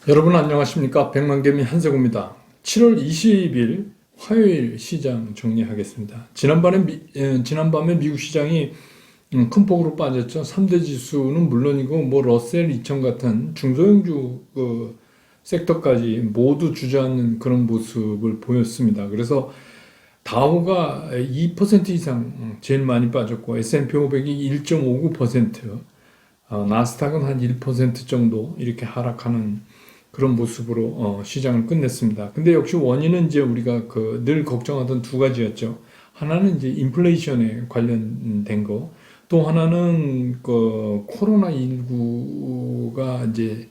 여러분 안녕하십니까? 백만개미 한세구입니다. 7월 20일 화요일 시장 정리하겠습니다. 지난밤에 미국 시장이 큰 폭으로 빠졌죠. 3대 지수는 물론이고 뭐 러셀 2000 같은 중소형주 섹터까지 모두 주저앉는 그런 모습을 보였습니다. 그래서 다우가 2% 이상 제일 많이 빠졌고 S&P 500이 1.59%, 나스닥은 한 1% 정도 이렇게 하락하는 그런 모습으로 시장을 끝냈습니다. 근데 역시 원인은 이제 우리가 늘 걱정하던 두 가지였죠. 하나는 이제 인플레이션에 관련된 거, 또 하나는 코로나19가 이제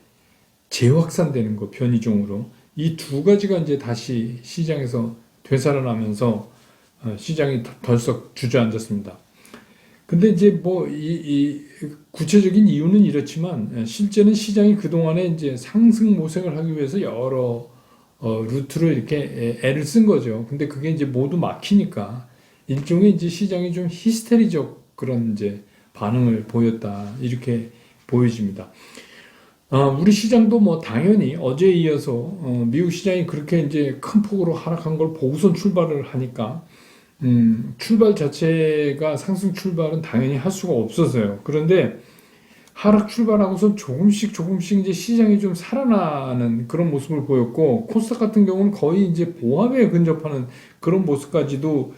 재확산되는 거, 변이종으로. 이 두 가지가 이제 다시 시장에서 되살아나면서 시장이 덜썩 주저앉았습니다. 근데 이제 뭐 이 구체적인 이유는 이렇지만 실제는 시장이 그동안에 이제 상승 모색을 하기 위해서 여러 루트를 이렇게 애를 쓴 거죠. 근데 그게 이제 모두 막히니까 일종의 이제 시장이 좀 히스테리적 그런 이제 반응을 보였다, 이렇게 보여집니다. 우리 시장도 뭐 당연히 어제에 이어서 미국 시장이 그렇게 이제 큰 폭으로 하락한 걸 보고선 출발을 하니까 출발 자체가 상승 출발은 당연히 할 수가 없었어요. 그런데 하락 출발하고서 조금씩 이제 시장이 좀 살아나는 그런 모습을 보였고, 코스닥 같은 경우는 거의 이제 보합에 근접하는 그런 모습까지도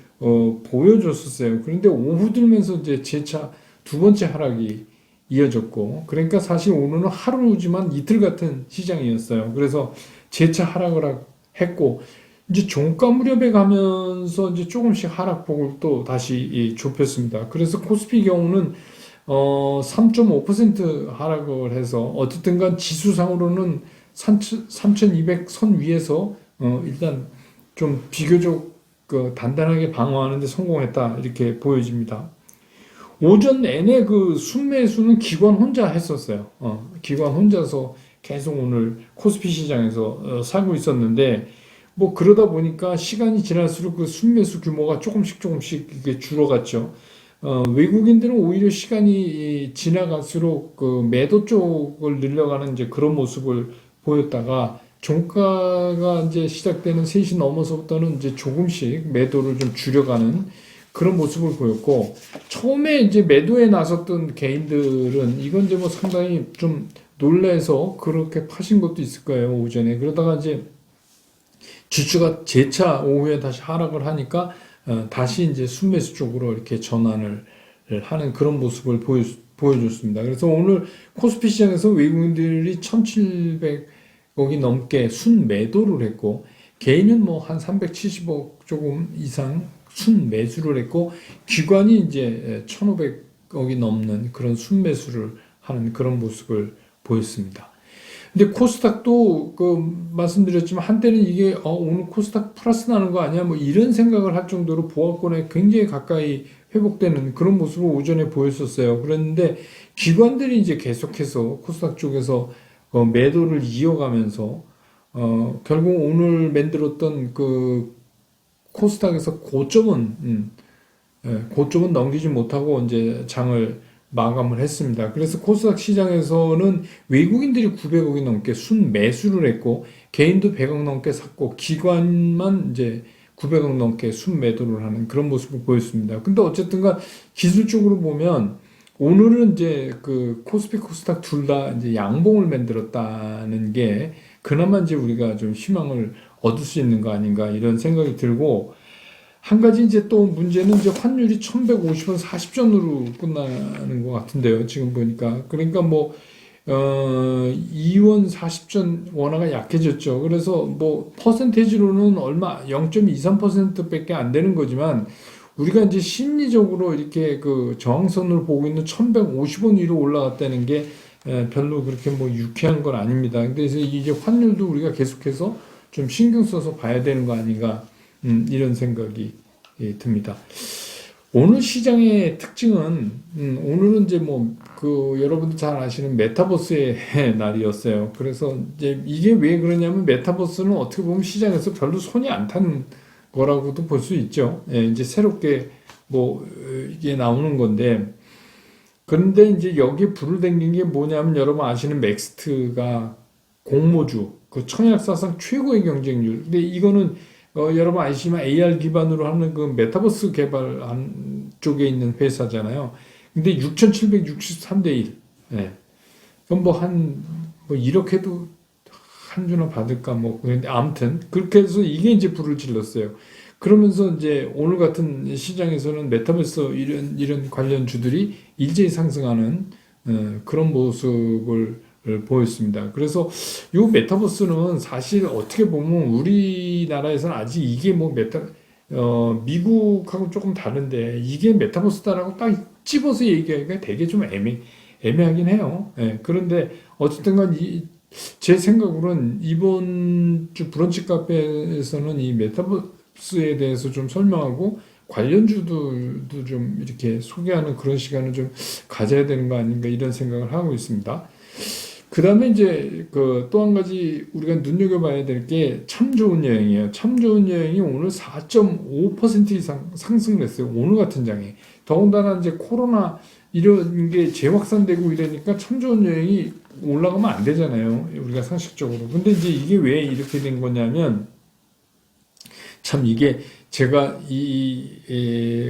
보여줬었어요. 그런데 오후 들면서 이제 재차 두 번째 하락이 이어졌고, 그러니까 사실 오늘은 하루지만 이틀 같은 시장이었어요. 그래서 재차 하락을 했고, 이제 종가 무렵에 가면서 이제 조금씩 하락폭을 또 다시 좁혔습니다. 그래서 코스피 경우는 3.5% 하락을 해서 어쨌든 간 지수상으로는 3,200 선 위에서 일단 좀 비교적 단단하게 방어하는 데 성공했다, 이렇게 보여집니다. 오전 내내 순매수는 기관 혼자 했었어요. 기관 혼자서 계속 오늘 코스피 시장에서 사고 있었는데, 뭐 그러다 보니까 시간이 지날수록 그 순매수 규모가 조금씩 이게 줄어갔죠. 외국인들은 오히려 시간이 지나갈수록 그 매도 쪽을 늘려가는 이제 그런 모습을 보였다가, 종가가 이제 시작되는 3시 넘어서부터는 이제 조금씩 매도를 좀 줄여가는 그런 모습을 보였고, 처음에 이제 매도에 나섰던 개인들은 이건 이제 뭐 상당히 좀 놀라서 그렇게 파신 것도 있을 거예요, 오전에. 그러다가 이제 지수가 재차 오후에 다시 하락을 하니까 다시 이제 순매수 쪽으로 이렇게 전환을 하는 그런 모습을 보여줬습니다. 그래서 오늘 코스피 시장에서 외국인들이 1,700억이 넘게 순매도를 했고, 개인은 뭐 한 370억 조금 이상 순매수를 했고, 기관이 이제 1,500억이 넘는 그런 순매수를 하는 그런 모습을 보였습니다. 근데 코스닥도 말씀드렸지만 한때는 이게 오늘 코스닥 플러스 나는 거 아니야, 뭐 이런 생각을 할 정도로 보합권에 굉장히 가까이 회복되는 그런 모습을 오전에 보였었어요. 그랬는데 기관들이 이제 계속해서 코스닥 쪽에서 매도를 이어가면서 결국 오늘 만들었던 코스닥에서 고점은 넘기지 못하고 이제 장을 마감을 했습니다. 그래서 코스닥 시장에서는 외국인들이 900억이 넘게 순매수를 했고, 개인도 100억 넘게 샀고, 기관만 이제 900억 넘게 순매도를 하는 그런 모습을 보였습니다. 근데 어쨌든간 기술적으로 보면 오늘은 이제 코스피 코스닥 둘 다 이제 양봉을 만들었다는 게 그나마 이제 우리가 좀 희망을 얻을 수 있는 거 아닌가, 이런 생각이 들고, 한 가지 이제 또 문제는 이제 환율이 1150원 40전으로 끝나는 것 같은데요, 지금 보니까. 그러니까 뭐, 2원 40전 원화가 약해졌죠. 그래서 뭐, 퍼센테이지로는 얼마, 0.23% 밖에 안 되는 거지만, 우리가 이제 심리적으로 이렇게 저항선을 보고 있는 1150원 위로 올라갔다는 게 별로 그렇게 뭐 유쾌한 건 아닙니다. 그래서 이제 환율도 우리가 계속해서 좀 신경 써서 봐야 되는 거 아닌가, 이런 생각이 듭니다. 오늘 시장의 특징은, 오늘은 이제 뭐, 여러분들 잘 아시는 메타버스의 날이었어요. 그래서 이제 이게 왜 그러냐면, 메타버스는 어떻게 보면 시장에서 별로 손이 안 타는 거라고도 볼 수 있죠. 예, 이제 새롭게 뭐, 이게 나오는 건데, 그런데 이제 여기에 불을 당긴 게 뭐냐면, 여러분 아시는 맥스트가 공모주, 그 청약 사상 최고의 경쟁률. 근데 이거는 여러분 아시지만 AR 기반으로 하는 그 메타버스 개발한 쪽에 있는 회사잖아요. 근데 6,763대 1. 예. 그럼 뭐 이렇게도 한 주나 받을까 뭐 근데 아무튼 그렇게 해서 이게 이제 불을 질렀어요. 그러면서 이제 오늘 같은 시장에서는 메타버스 이런 관련 주들이 일제히 상승하는 그런 모습을 보였습니다. 그래서 이 메타버스는 사실 어떻게 보면 우리나라에서는 아직 이게 뭐 미국하고 조금 다른데 이게 메타버스다라고 딱 집어서 얘기하기가 되게 좀 애매하긴 해요. 예, 그런데 어쨌든 제 생각으로는 이번 주 브런치 카페에서는 이 메타버스에 대해서 좀 설명하고 관련주들도 좀 이렇게 소개하는 그런 시간을 좀 가져야 되는 거 아닌가 이런 생각을 하고 있습니다. 그 다음에 이제 그 또 한 가지 우리가 눈여겨봐야 될 게 참 좋은 여행이에요. 참 좋은 여행이 오늘 4.5% 이상 상승을 했어요. 오늘 같은 장에. 더군다나 이제 코로나 이런 게 재확산되고 이러니까 참 좋은 여행이 올라가면 안 되잖아요. 우리가 상식적으로. 근데 이제 이게 왜 이렇게 된 거냐면 참 이게 제가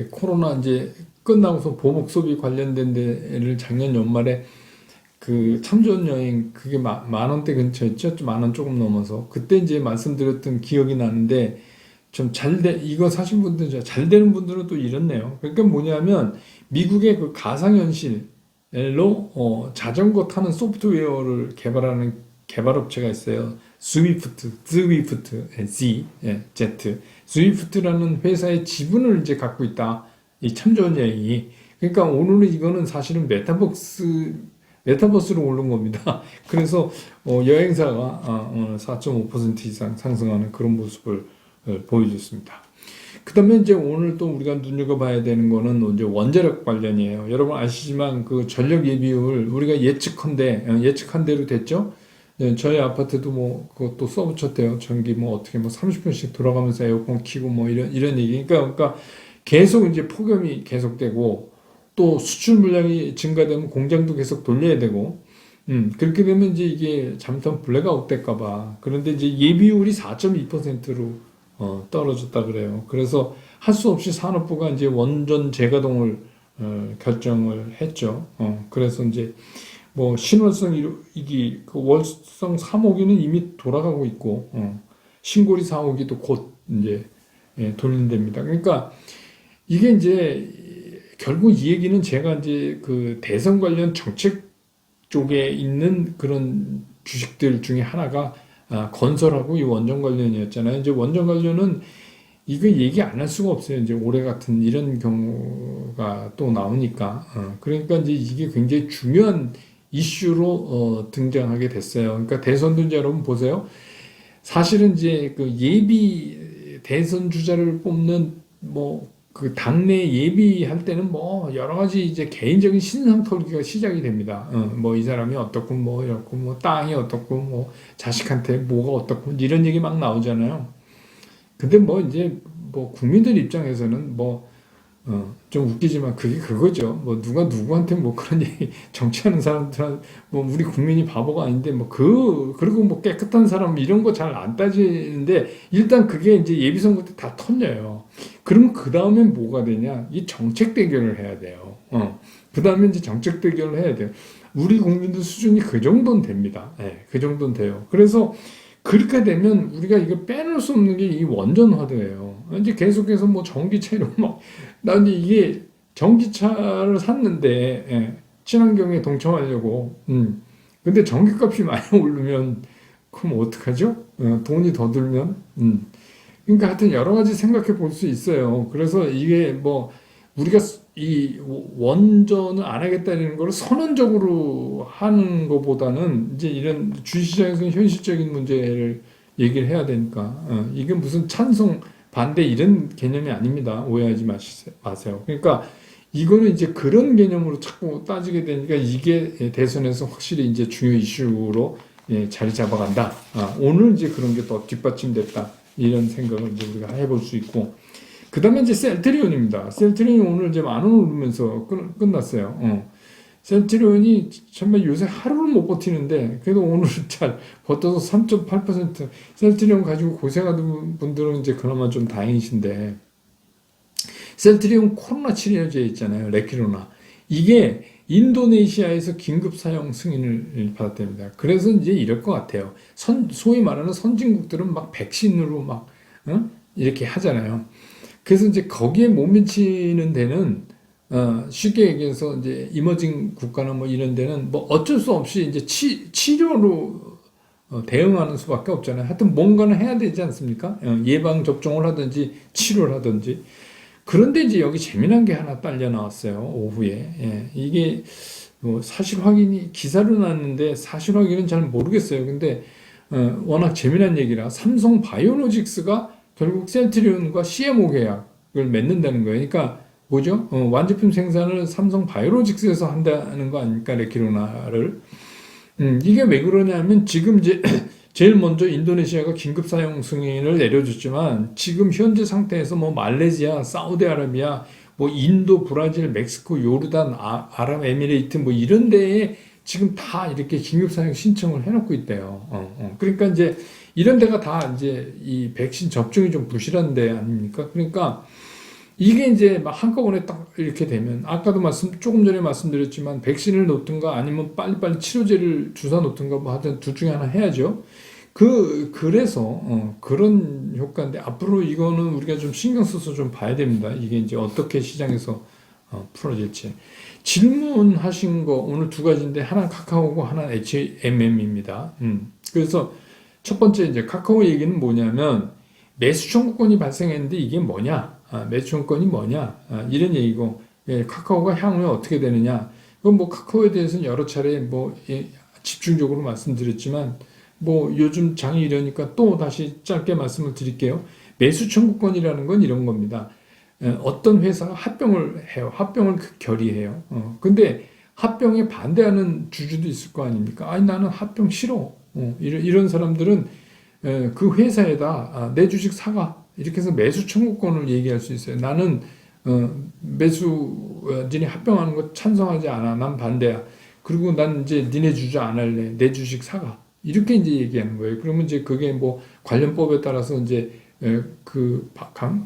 코로나 이제 끝나고서 보복 소비 관련된 데를 작년 연말에 그 참 좋은 여행 그게 만 원대 근처였죠. 만 원 조금 넘어서 그때 이제 말씀드렸던 기억이 나는데 좀 이거 사신 분들 잘 되는 분들은 또 이렇네요. 그러니까 뭐냐면 미국의 그 가상현실로 자전거 타는 소프트웨어를 개발하는 개발업체가 있어요. 스위프트, 스위프트라는 회사의 지분을 이제 갖고 있다. 이 참 좋은 여행이. 그러니까 오늘은 이거는 사실은 메타버스로 오른 겁니다. 그래서 여행사가 오늘 4.5% 이상 상승하는 그런 모습을 보여줬습니다. 그 다음에 이제 오늘 또 우리가 눈여겨봐야 되는 거는 이제 원자력 관련이에요. 여러분 아시지만 그 전력 예비율 우리가 예측한 대로 됐죠? 네, 저희 아파트도 뭐 그것도 써붙였대요. 전기 뭐 어떻게 뭐 30분씩 돌아가면서 에어컨 켜고 뭐 이런 얘기. 그러니까 계속 이제 폭염이 계속되고 또 수출 물량이 증가되면 공장도 계속 돌려야 되고 그렇게 되면 이제 이게 잘못하면 블랙아웃 될까봐. 그런데 이제 예비율이 4.2%로 떨어졌다 그래요. 그래서 할 수 없이 산업부가 이제 원전 재가동을 결정을 했죠. 그래서 이제 뭐 신월성 1호기, 그 월성 3호기는 이미 돌아가고 있고 신고리 4호기도 곧 이제 돌린답니다. 그러니까 이게 이제 결국 이 얘기는 제가 이제 그 대선 관련 정책 쪽에 있는 그런 주식들 중에 하나가 건설하고 이 원전 관련이었잖아요. 이제 원전 관련은 이거 얘기 안 할 수가 없어요. 이제 올해 같은 이런 경우가 또 나오니까. 그러니까 이제 이게 굉장히 중요한 이슈로 등장하게 됐어요. 그러니까 대선도 이제 여러분 보세요. 사실은 이제 그 예비 대선 주자를 뽑는 뭐 그 당내 예비할 때는 뭐 여러 가지 이제 개인적인 신상 털기가 시작이 됩니다. 뭐 이 사람이 어떻고 뭐 이렇고 뭐 땅이 어떻고 뭐 자식한테 뭐가 어떻고 이런 얘기 막 나오잖아요. 근데 뭐 이제 뭐 국민들 입장에서는 뭐 좀 웃기지만 그게 그거죠. 뭐 누가 누구한테 뭐 그런 얘기 정치하는 사람들은 뭐 우리 국민이 바보가 아닌데 뭐 그리고 뭐 깨끗한 사람 이런 거 잘 안 따지는데 일단 그게 이제 예비선거 때 다 털려요. 그러면 그 다음엔 뭐가 되냐? 이 정책 대결을 해야 돼요. 그 다음에 이제 정책 대결을 해야 돼요. 우리 국민들 수준이 그 정도는 됩니다. 네, 그 정도는 돼요. 그래서 그렇게 되면 우리가 이거 빼놓을 수 없는 게 이 원전화도예요. 이제 계속해서 뭐 전기차로 막, 나 이게 전기차를 샀는데, 친환경에 동참하려고, 근데 전기값이 많이 오르면, 그럼 어떡하죠? 돈이 더 들면, 그러니까 하여튼 여러 가지 생각해 볼 수 있어요. 그래서 이게 뭐, 우리가 이 원전을 안 하겠다는 걸 선언적으로 하는 것보다는 이제 이런 주식시장에서는 현실적인 문제를 얘기를 해야 되니까 이게 무슨 찬성 반대 이런 개념이 아닙니다. 오해하지 마세요. 그러니까 이거는 이제 그런 개념으로 자꾸 따지게 되니까 이게 대선에서 확실히 이제 중요 이슈로 자리 잡아간다. 오늘 이제 그런 게 더 뒷받침됐다. 이런 생각을 이제 우리가 해볼 수 있고. 그 다음에 이제 셀트리온입니다. 셀트리온이 오늘 이제 10,000원 오르면서 끝났어요. 셀트리온이 정말 요새 하루를 못 버티는데 그래도 오늘은 잘 버텨서 3.8%. 셀트리온 가지고 고생하는 분들은 이제 그나마 좀 다행이신데, 셀트리온 코로나 치료제 있잖아요. 레키로나. 이게 인도네시아에서 긴급 사용 승인을 받았답니다. 그래서 이제 이럴 것 같아요. 소위 말하는 선진국들은 막 백신으로 막 이렇게 하잖아요. 그래서 이제 거기에 못 미치는 데는 쉽게 얘기해서 이제 이머징 국가나 뭐 이런 데는 뭐 어쩔 수 없이 이제 치료로 대응하는 수밖에 없잖아요. 하여튼 뭔가는 해야 되지 않습니까? 예방 접종을 하든지 치료를 하든지. 그런데 이제 여기 재미난 게 하나 딸려 나왔어요. 오후에. 예, 이게 뭐 사실 확인이 기사로 났는데 사실 확인은 잘 모르겠어요. 근데 워낙 재미난 얘기라 삼성 바이오로직스가 결국 셀트리온과 CMO 계약을 맺는다는 거예요. 그러니까 뭐죠? 완제품 생산을 삼성 바이오로직스에서 한다는 거 아닙니까? 레키로나를. 이게 왜 그러냐면 지금 이제 제일 먼저 인도네시아가 긴급 사용 승인을 내려줬지만 지금 현재 상태에서 뭐 말레이시아, 사우디아라비아, 뭐 인도, 브라질, 멕시코, 요르단, 아랍에미레이트 뭐 이런 데에 지금 다 이렇게 긴급 사용 신청을 해놓고 있대요. 그러니까 이제 이런 데가 다 이제 이 백신 접종이 좀 부실한 데 아닙니까? 그러니까 이게 이제 막 한꺼번에 딱 이렇게 되면 아까도 조금 전에 말씀드렸지만 백신을 놓든가 아니면 빨리빨리 치료제를 주사 놓든가 뭐 하여튼 둘 중에 하나 해야죠. 그래서 그런 효과인데 앞으로 이거는 우리가 좀 신경 써서 좀 봐야 됩니다. 이게 이제 어떻게 시장에서 풀어질지. 질문하신 거 오늘 두 가지인데 하나는 카카오고 하나는 HMM입니다. 그래서 첫 번째 이제 카카오 얘기는 뭐냐면 매수 청구권이 발생했는데 이게 뭐냐? 매수 청구권이 뭐냐? 이런 얘기고, 예, 카카오가 향후에 어떻게 되느냐? 그건 뭐 카카오에 대해서는 여러 차례 뭐 집중적으로 말씀드렸지만 뭐 요즘 장이 이러니까 또 다시 짧게 말씀을 드릴게요. 매수 청구권이라는 건 이런 겁니다. 어떤 회사가 합병을 해요. 합병을 결의해요. 근데 합병에 반대하는 주주도 있을 거 아닙니까? 아니 나는 합병 싫어. 이런 사람들은 그 회사에다 내 주식 사가 이렇게 해서 매수 청구권을 얘기할 수 있어요. 나는 매수진이 합병하는 거 찬성하지 않아. 난 반대야. 그리고 난 이제 니네 주주 안 할래. 내 주식 사가. 이렇게 이제 얘기하는 거예요. 그러면 이제 그게 뭐 관련법에 따라서 이제 그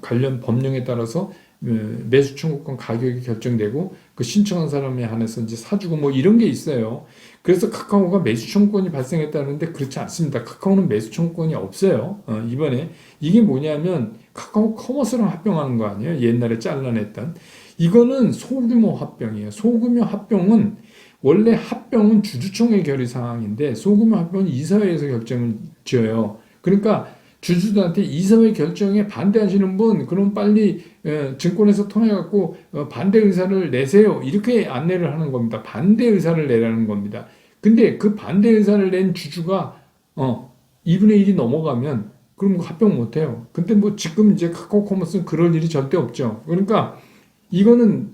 관련 법령에 따라서 매수 청구권 가격이 결정되고 그 신청한 사람에 한해서 이제 사주고 뭐 이런 게 있어요. 그래서 카카오가 매수 청구권이 발생했다는데 그렇지 않습니다. 카카오는 매수 청구권이 없어요. 이번에 이게 뭐냐면 카카오 커머스랑 합병하는 거 아니에요? 옛날에 잘라냈던. 이거는 소규모 합병이에요. 소규모 합병은 원래 합병은 주주총회 결의 사항인데 소규모 합병은 이사회에서 결정을 지어요. 그러니까 주주들한테 이사회 결정에 반대하시는 분 그럼 빨리 증권에서 통해갖고 반대 의사를 내세요. 이렇게 안내를 하는 겁니다. 반대 의사를 내라는 겁니다. 근데 그 반대 의사를 낸 주주가 2분의 1이 넘어가면 그럼 합병 못해요. 근데 뭐 지금 이제 카카오 커머스는 그럴 일이 절대 없죠. 그러니까 이거는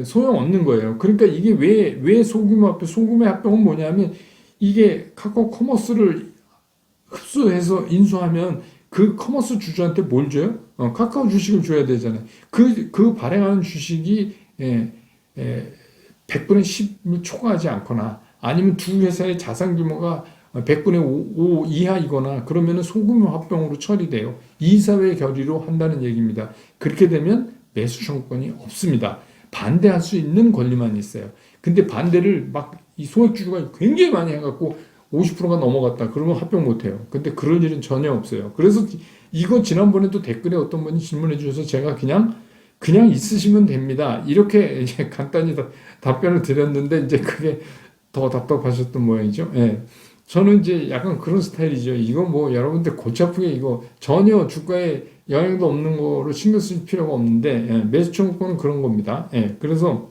소용없는 거예요. 그러니까 이게 왜 소규모 합병은 뭐냐면 이게 카카오 커머스를 흡수해서 인수하면 그 커머스 주주한테 뭘 줘요? 카카오 주식을 줘야 되잖아요. 그 발행하는 주식이 100분의 10을 초과하지 않거나 아니면 두 회사의 자산 규모가 100분의 5 이하이거나 그러면 소규모 합병으로 처리돼요. 이사회 결의로 한다는 얘기입니다. 그렇게 되면 매수 청구권이 없습니다. 반대할 수 있는 권리만 있어요. 근데 반대를 막 이 소액주주가 굉장히 많이 해갖고 50%가 넘어갔다. 그러면 합병 못해요. 근데 그런 일은 전혀 없어요. 그래서 이거 지난번에도 댓글에 어떤 분이 질문해 주셔서 제가 그냥 있으시면 됩니다. 이렇게 이제 간단히 답변을 드렸는데 이제 그게 더 답답하셨던 모양이죠. 예. 저는 이제 약간 그런 스타일이죠. 이거 뭐 여러분들 골치 아프게 이거 전혀 주가에 영향도 없는 거로 신경 쓸 필요가 없는데 매수 청구권은 그런 겁니다. 그래서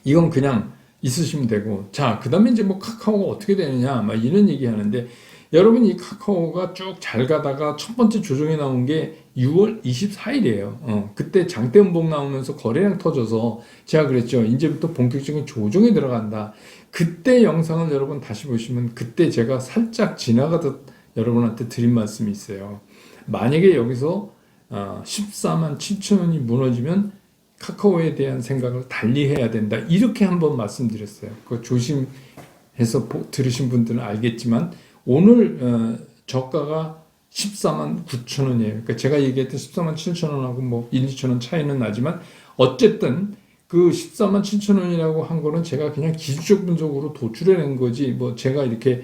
이건 그냥 있으시면 되고 자 그다음에 이제 뭐 카카오가 어떻게 되느냐 막 이런 얘기 하는데 여러분 이 카카오가 쭉 잘 가다가 첫 번째 조정이 나온 게 6월 24일이에요. 그때 장대음봉 나오면서 거래량 터져서 제가 그랬죠. 이제부터 본격적인 조정에 들어간다. 그때 영상을 여러분 다시 보시면 그때 제가 살짝 지나가듯 여러분한테 드린 말씀이 있어요. 만약에 여기서 14만 7천 원이 무너지면 카카오에 대한 생각을 달리 해야 된다. 이렇게 한번 말씀드렸어요. 그 조심해서 들으신 분들은 알겠지만 오늘 저가가 14만 9천 원이에요. 그러니까 제가 얘기했던 14만 7천 원하고 뭐 1, 2천 원 차이는 나지만 어쨌든 그 14만 7천 원이라고 한 거는 제가 그냥 기술적 분석으로 도출해낸 거지 뭐 제가 이렇게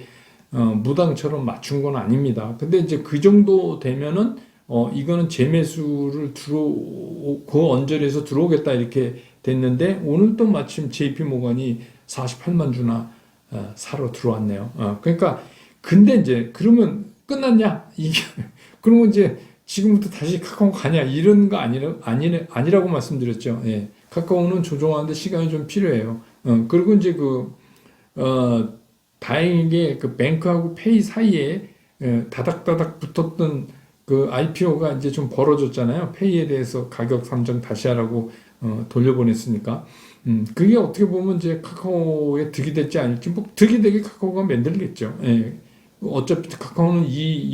무당처럼 맞춘 건 아닙니다. 근데 이제 그 정도 되면은 이거는 재매수를 그 언저리에서 들어오겠다 이렇게 됐는데 오늘 또 마침 JP 모건이 48만 주나 사러 들어왔네요. 그러니까 근데 이제 그러면 끝났냐? 이게 그러면 이제 지금부터 다시 카카오 가냐? 이런 거 아니라고 말씀드렸죠. 예. 카카오는 조정하는데 시간이 좀 필요해요. 그리고 이제 다행히게 그 뱅크하고 페이 사이에 다닥다닥 붙었던 그 IPO가 이제 좀 벌어졌잖아요. 페이에 대해서 가격 산정 다시 하라고 돌려보냈으니까. 그게 어떻게 보면 이제 카카오에 득이 될지 아닐지, 뭐 득이 되게 카카오가 만들겠죠. 예. 어차피 카카오는 이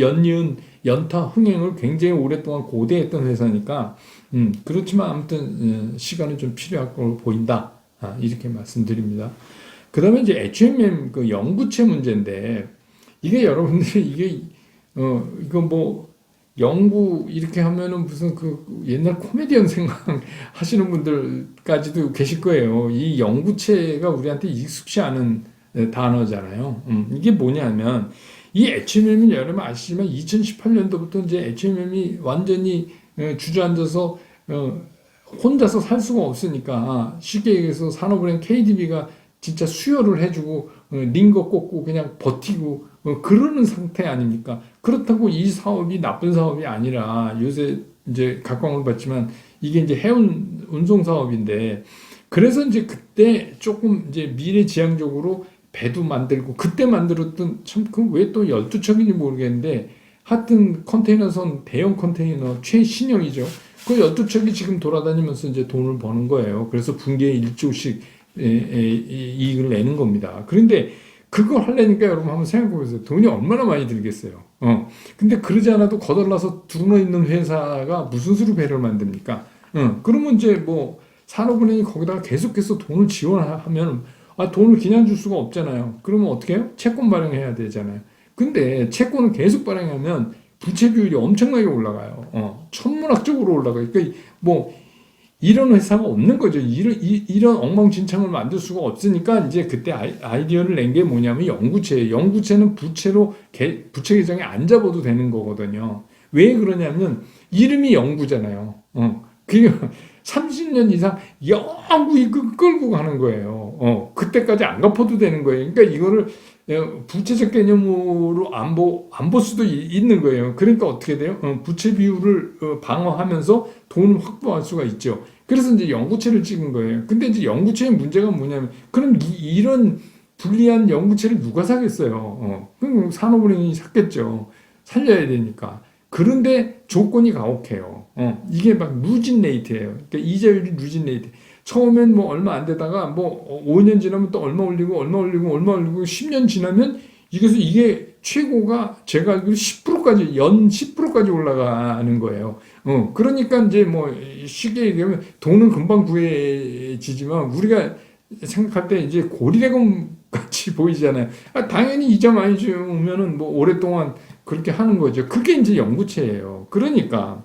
연타 흥행을 굉장히 오랫동안 고대했던 회사니까, 그렇지만 아무튼 시간은 좀 필요할 걸로 보인다. 이렇게 말씀드립니다. 그 다음에 이제 HMM 그 영구채 문제인데, 이게 여러분들이 이거 뭐, 영구 이렇게 하면은 무슨 그 옛날 코미디언 생각하시는 분들까지도 계실 거예요. 이 영구채가 우리한테 익숙치 않은 단어잖아요. 이게 뭐냐면, 이 HMM이 여러분 아시지만 2018년도부터 이제 HMM이 완전히 주저앉아서 혼자서 살 수가 없으니까 쉽게 얘기해서 산업은행 KDB가 진짜 수혈을 해주고 링거 꽂고 그냥 버티고 그러는 상태 아닙니까? 그렇다고 이 사업이 나쁜 사업이 아니라 요새 이제 각광을 받지만 이게 이제 해운 운송 사업인데 그래서 이제 그때 조금 이제 미래지향적으로 배도 만들고 그때 만들었던 참 그 왜 또 12척인지 모르겠는데 하여튼 컨테이너선 대형 컨테이너 최신형이죠. 그 12척이 지금 돌아다니면서 이제 돈을 버는 거예요. 그래서 분기에 1조씩 이익을 내는 겁니다. 그런데 그걸 하려니까 여러분 한번 생각해 보세요. 돈이 얼마나 많이 들겠어요. 근데 그러지 않아도 거덜나서 들어눠 있는 회사가 무슨 수로 배를 만듭니까? 그러면 이제 뭐 산업은행이 거기다가 계속해서 돈을 지원하면 돈을 그냥 줄 수가 없잖아요. 그러면 어떻게 해요? 채권 발행해야 되잖아요. 근데 채권을 계속 발행하면 부채 비율이 엄청나게 올라가요. 천문학적으로 올라가요. 그러니까 뭐 이런 회사가 없는 거죠. 이런 엉망진창을 만들 수가 없으니까 이제 그때 아이디어를 낸 게 뭐냐면 영구채예요. 영구채는 부채 계정에 안 잡아도 되는 거거든요. 왜 그러냐면 이름이 영구잖아요. 그게 30년 이상 영구히 끌고 가는 거예요. 그때까지 안 갚아도 되는 거예요. 그러니까 이거를 부채적 개념으로 안 볼 수도 있는 거예요. 그러니까 어떻게 돼요? 부채 비율을 방어하면서 돈을 확보할 수가 있죠. 그래서 이제 영구채를 찍은 거예요. 근데 이제 영구채의 문제가 뭐냐면, 그럼 이런 불리한 영구채를 누가 사겠어요? 그럼 산업은행이 샀겠죠. 살려야 되니까. 그런데 조건이 가혹해요. 이게 막 누진 레이트예요. 그러니까 이자율이 누진 레이트. 처음엔 뭐 얼마 안 되다가 뭐 5년 지나면 또 얼마 올리고 10년 지나면 이게 최고가 제가 알기로 10%까지 연 10%까지 올라가는 거예요. 그러니까 이제 뭐 쉽게 얘기하면 돈은 금방 구해지지만 우리가 생각할 때 이제 고리대금 같이 보이잖아요. 당연히 이자 많이 주면은 뭐 오랫동안 그렇게 하는 거죠. 그게 이제 영구채예요. 그러니까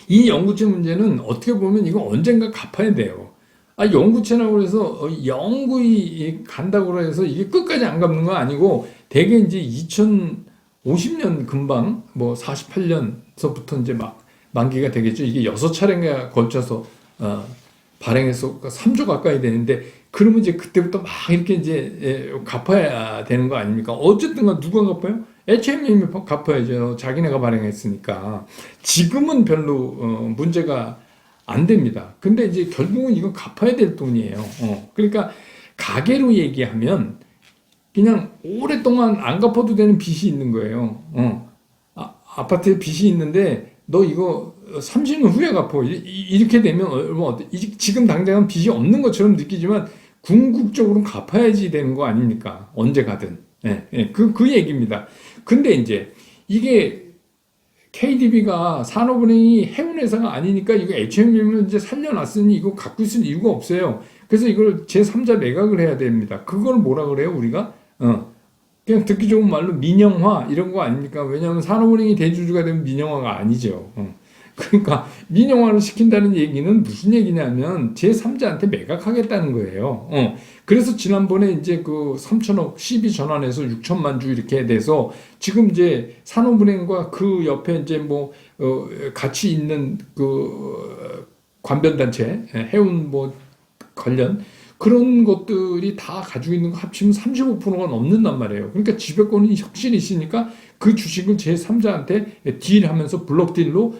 이 영구채 문제는 어떻게 보면 이거 언젠가 갚아야 돼요. 영구채라고 해서 영구히 간다고 해서 이게 끝까지 안 갚는 건 아니고 대개 이제 2050년 금방 뭐 48년서부터 이제 막 만기가 되겠죠. 이게 6차례가 걸쳐서 발행해서 3조 가까이 되는데 그러면 이제 그때부터 막 이렇게 이제 갚아야 되는 거 아닙니까? 어쨌든 누가 갚아요? HMM이 갚아야죠. 자기네가 발행했으니까. 지금은 별로 문제가 안 됩니다. 근데 이제 결국은 이건 갚아야 될 돈이에요. 그러니까 가계로 얘기하면 그냥 오랫동안 안 갚아도 되는 빚이 있는 거예요. 아파트에 빚이 있는데 너 이거 30년 후에 갚아. 이렇게 되면 지금 당장은 빚이 없는 것처럼 느끼지만 궁극적으로는 갚아야지 되는 거 아닙니까? 언제 가든. 그 얘기입니다. 근데 이제 이게 KDB가 산업은행이 해운회사가 아니니까 이거 HMM을 이제 살려놨으니 이거 갖고 있을 이유가 없어요. 그래서 이걸 제3자 매각을 해야 됩니다. 그걸 뭐라 그래요, 우리가? 그냥 듣기 좋은 말로 민영화 이런 거 아닙니까? 왜냐하면 산업은행이 대주주가 되면 민영화가 아니죠. 그러니까 민영화를 시킨다는 얘기는 무슨 얘기냐면 제3자한테 매각하겠다는 거예요. 그래서 지난번에 이제 그 3천억 CB 전환해서 6천만 주 이렇게 돼서 지금 이제 산업은행과 그 옆에 이제 뭐 같이 있는 그 관변단체 해운 뭐 관련 그런 것들이 다 가지고 있는 거 합치면 35%가 넘는단 말이에요. 그러니까 지배권이 확실히 있으니까 그 주식을 제3자한테 딜하면서 블록 딜로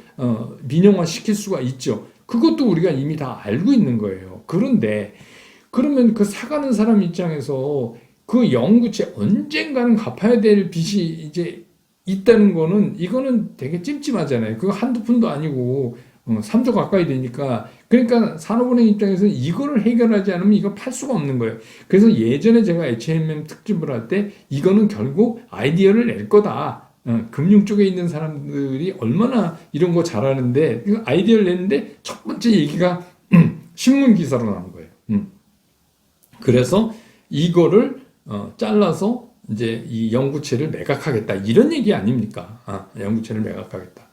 민영화 시킬 수가 있죠. 그것도 우리가 이미 다 알고 있는 거예요. 그런데 그러면 그 사가는 사람 입장에서 그 영구채 언젠가는 갚아야 될 빚이 이제 있다는 거는 이거는 되게 찜찜하잖아요. 그거 한두 푼도 아니고 3조 가까이 되니까 그러니까 산업은행 입장에서는 이거를 해결하지 않으면 이거 팔 수가 없는 거예요. 그래서 예전에 제가 HMM 특집을 할 때 이거는 결국 아이디어를 낼 거다. 금융 쪽에 있는 사람들이 얼마나 이런 거 잘하는데 아이디어를 냈는데 첫 번째 얘기가 신문 기사로 나온 거예요. 그래서 이거를 잘라서 이제 이 영구채를 매각하겠다 이런 얘기 아닙니까? 영구채를 매각하겠다.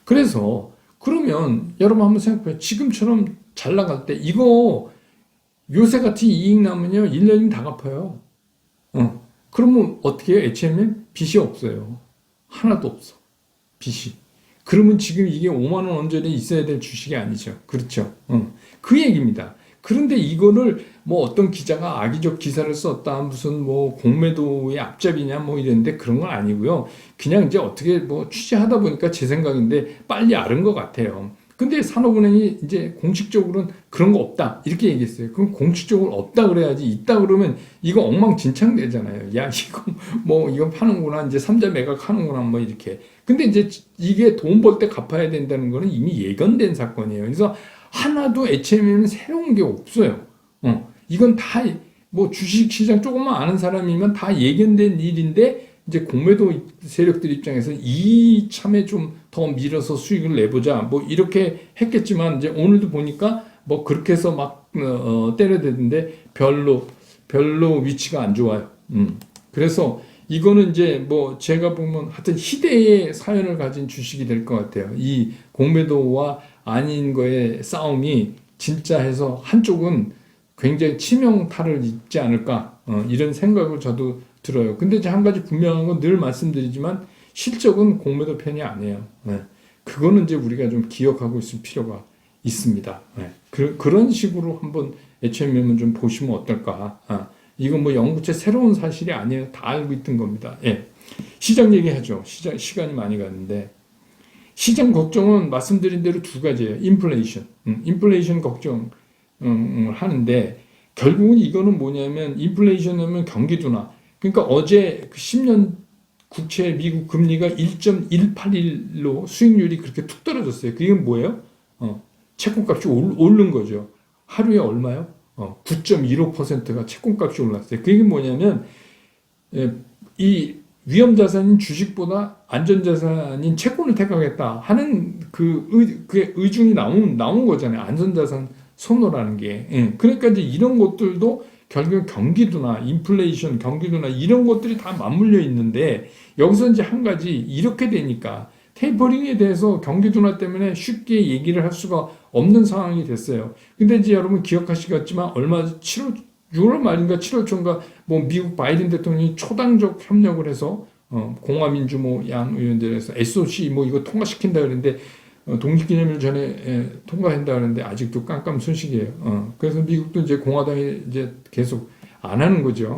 그래서 그러면 여러분 한번 생각해요. 지금처럼 잘 나갈 때 이거 요새같이 이익 나면요 1년이면 다 갚아요. 그러면 어떻게 해요? HMM 빚이 없어요. 하나도 없어. 빚이. 그러면 지금 이게 5만 원 언저리에 있어야 될 주식이 아니죠. 그렇죠. 그 얘기입니다. 그런데 이거를 뭐 어떤 기자가 악의적 기사를 썼다 무슨 뭐 공매도의 앞잡이냐 뭐 이랬는데 그런 건 아니고요. 그냥 이제 어떻게 뭐 취재하다 보니까 제 생각인데 빨리 알은 것 같아요. 근데 산업은행이 이제 공식적으로는 그런 거 없다 이렇게 얘기했어요. 그럼 공식적으로 없다 그래야지 있다 그러면 이거 엉망진창 되잖아요. 야 이거 뭐 이거 파는구나 이제 3자 매각하는구나 뭐 이렇게. 근데 이제 이게 돈 벌 때 갚아야 된다는 거는 이미 예견된 사건이에요. 그래서 하나도 HMM은 새로운 게 없어요. 이건 다 뭐 주식시장 조금만 아는 사람이면 다 예견된 일인데 이제 공매도 세력들 입장에서 이참에 좀 더 밀어서 수익을 내보자 뭐 이렇게 했겠지만 이제 오늘도 보니까 뭐 그렇게 해서 막 때려대는데 별로 위치가 안 좋아요. 그래서 이거는 이제 뭐 제가 보면 하여튼 희대의 사연을 가진 주식이 될 것 같아요. 이 공매도와 아닌 거의 싸움이 진짜 해서 한쪽은 굉장히 치명타를 입지 않을까 이런 생각을 저도 들어요. 근데 이제 한 가지 분명한 건 늘 말씀드리지만 실적은 공매도 편이 아니에요. 그거는 이제 우리가 좀 기억하고 있을 필요가 있습니다. 그런 식으로 한번 HMM은 좀 보시면 어떨까. 이건 뭐 영구채 새로운 사실이 아니에요. 다 알고 있던 겁니다. 시장 얘기하죠. 시간이 많이 갔는데 시장 걱정은 말씀드린 대로 두 가지예요. 인플레이션 걱정을 하는데 결국은 이거는 뭐냐면 인플레이션 하면 경기 둔화. 그러니까 어제 그 10년 국채 미국 금리가 1.181로 수익률이 그렇게 툭 떨어졌어요. 그게 뭐예요? 채권값이 오른 거죠. 하루에 얼마요? 9.15%가 채권값이 올랐어요. 그게 뭐냐면 이 위험자산인 주식보다 안전자산인 채권을 택하겠다 하는 그게 의중이 나온 거잖아요. 안전자산 선호라는 게. 그러니까 이제 이런 것들도 결국 경기도나 인플레이션, 경기도나 이런 것들이 다 맞물려 있는데 여기서 이제 한 가지 이렇게 되니까 테이퍼링에 대해서 경기도나 때문에 쉽게 얘기를 할 수가 없는 상황이 됐어요. 근데 이제 여러분 기억하시겠지만 얼마 6월 말인가 7월 초인가 뭐 미국 바이든 대통령이 초당적 협력을 해서 공화민주 뭐 양 의원들에서 SOC 뭐 이거 통과시킨다 그랬는데 독립기념일 전에 통과한다 그러는데 아직도 깜깜순식이에요. 그래서 미국도 이제 공화당이 이제 계속 안 하는 거죠.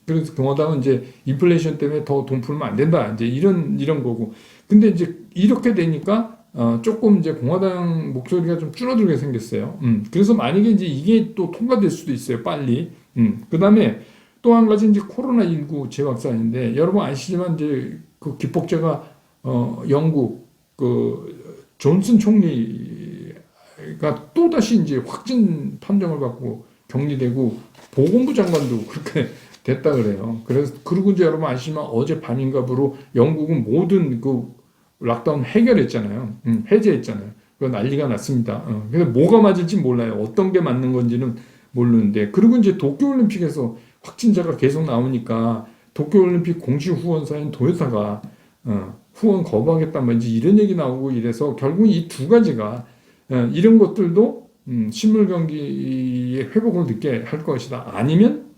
그래서 공화당은 이제 인플레이션 때문에 더 돈 풀면 안 된다. 이제 이런 거고. 근데 이제 이렇게 되니까 조금 이제 공화당 목소리가 좀 줄어들게 생겼어요. 그래서 만약에 이제 이게 또 통과될 수도 있어요. 빨리. 그 다음에 또 한 가지 이제 코로나19 재확산인데 여러분 아시지만 이제 그 기폭제가 영국 그 존슨 총리가 또 다시 이제 확진 판정을 받고 격리되고 보건부 장관도 그렇게 됐다 그래요. 그래서 그리고 이제 여러분 아시지만 어제 밤인가부로 영국은 모든 그 락다운 해결했잖아요. 해제했잖아요. 그거 난리가 났습니다. 그래서 뭐가 맞을지 몰라요. 어떤 게 맞는 건지는 모르는데. 그리고 이제 도쿄올림픽에서 확진자가 계속 나오니까 도쿄올림픽 공식 후원사인 도요타가 후원 거부하겠단 말인지 이런 얘기 나오고 이래서 결국 이 두 가지가 이런 것들도 식물 경기의 회복을 늦게 할 것이다. 아니면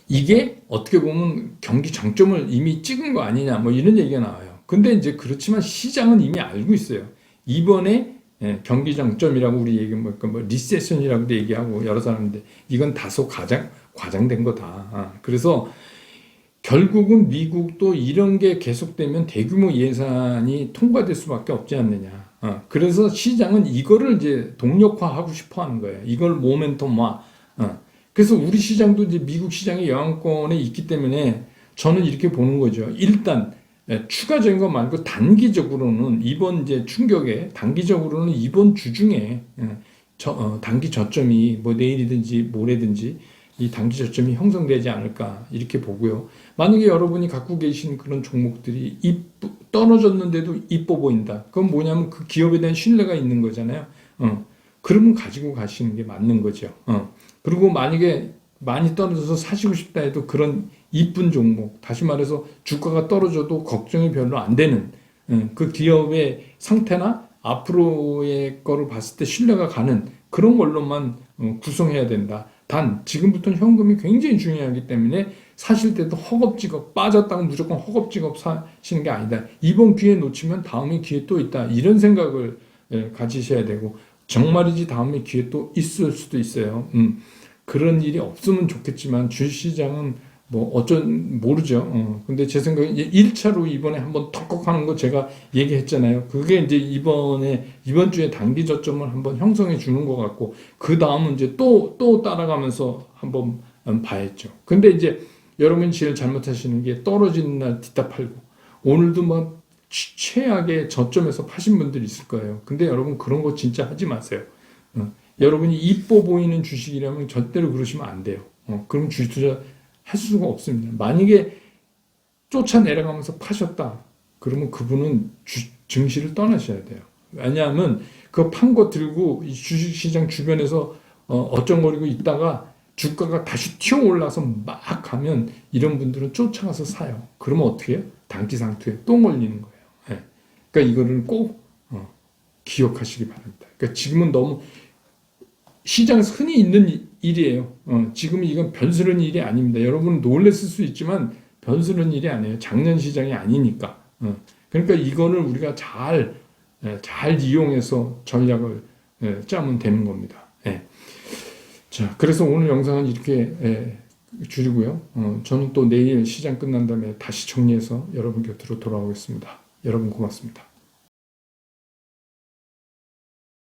이게 어떻게 보면 경기 정점을 이미 찍은 거 아니냐 뭐 이런 얘기가 나와요. 근데 이제 그렇지만 시장은 이미 알고 있어요. 이번에 경기 정점이라고 우리 얘기 뭐 리세션이라고도 얘기하고 여러 사람인데 이건 다소 과장된 거다. 그래서 결국은 미국도 이런 게 계속되면 대규모 예산이 통과될 수밖에 없지 않느냐. 그래서 시장은 이거를 이제 동력화하고 싶어 하는 거예요. 이걸 모멘텀화. 그래서 우리 시장도 이제 미국 시장의 영향권에 있기 때문에 저는 이렇게 보는 거죠. 일단 추가적인 것 말고 단기적으로는 이번 이제 충격에 단기적으로는 이번 주 중에 단기 저점이 뭐 내일이든지 모레든지 이 단기 저점이 형성되지 않을까 이렇게 보고요. 만약에 여러분이 갖고 계신 그런 종목들이 떨어졌는데도 이뻐 보인다. 그건 뭐냐면 그 기업에 대한 신뢰가 있는 거잖아요. 그러면 가지고 가시는 게 맞는 거죠. 그리고 만약에 많이 떨어져서 사시고 싶다 해도 그런 이쁜 종목, 다시 말해서 주가가 떨어져도 걱정이 별로 안 되는 그 기업의 상태나 앞으로의 거를 봤을 때 신뢰가 가는 그런 걸로만 구성해야 된다. 단 지금부터는 현금이 굉장히 중요하기 때문에 사실 때도 허겁지겁 빠졌다고 무조건 허겁지겁 사시는 게 아니다. 이번 기회 놓치면 다음에 기회 또 있다. 이런 생각을 가지셔야 되고 정말이지 다음에 기회 또 있을 수도 있어요. 그런 일이 없으면 좋겠지만 주식시장은 뭐 모르죠. 근데 제 생각에 1차로 이번에 한번 턱턱 하는 거 제가 얘기했잖아요. 그게 이제 이번 주에 단기 저점을 한번 형성해 주는 것 같고, 그 다음은 이제 또 따라가면서 한번 봐야죠. 근데 이제 여러분이 제일 잘못하시는 게 떨어지는 날 뒤따 팔고, 오늘도 막 최악의 저점에서 파신 분들이 있을 거예요. 근데 여러분 그런 거 진짜 하지 마세요. 여러분이 이뻐 보이는 주식이라면 절대로 그러시면 안 돼요. 그럼 주식 투자 할 수가 없습니다. 만약에 쫓아내려가면서 파셨다. 그러면 그분은 증시를 떠나셔야 돼요. 왜냐하면 그 판 거 들고 이 주식시장 주변에서 어쩡거리고 있다가 주가가 다시 튀어올라서 막 가면 이런 분들은 쫓아가서 사요. 그러면 어떻게 해요? 단기 상투에 똥 걸리는 거예요. 네. 그러니까 이거를 꼭 기억하시기 바랍니다. 그러니까 지금은 너무 시장에서 흔히 있는 일이에요. 지금 이건 변수는 일이 아닙니다. 여러분은 놀랬을 수 있지만 변수는 일이 아니에요. 작년 시장이 아니니까. 그러니까 이거를 우리가 잘 이용해서 전략을 짜면 되는 겁니다. 자, 그래서 오늘 영상은 이렇게 줄이고요. 저는 또 내일 시장 끝난 다음에 다시 정리해서 여러분 곁으로 돌아오겠습니다. 여러분 고맙습니다.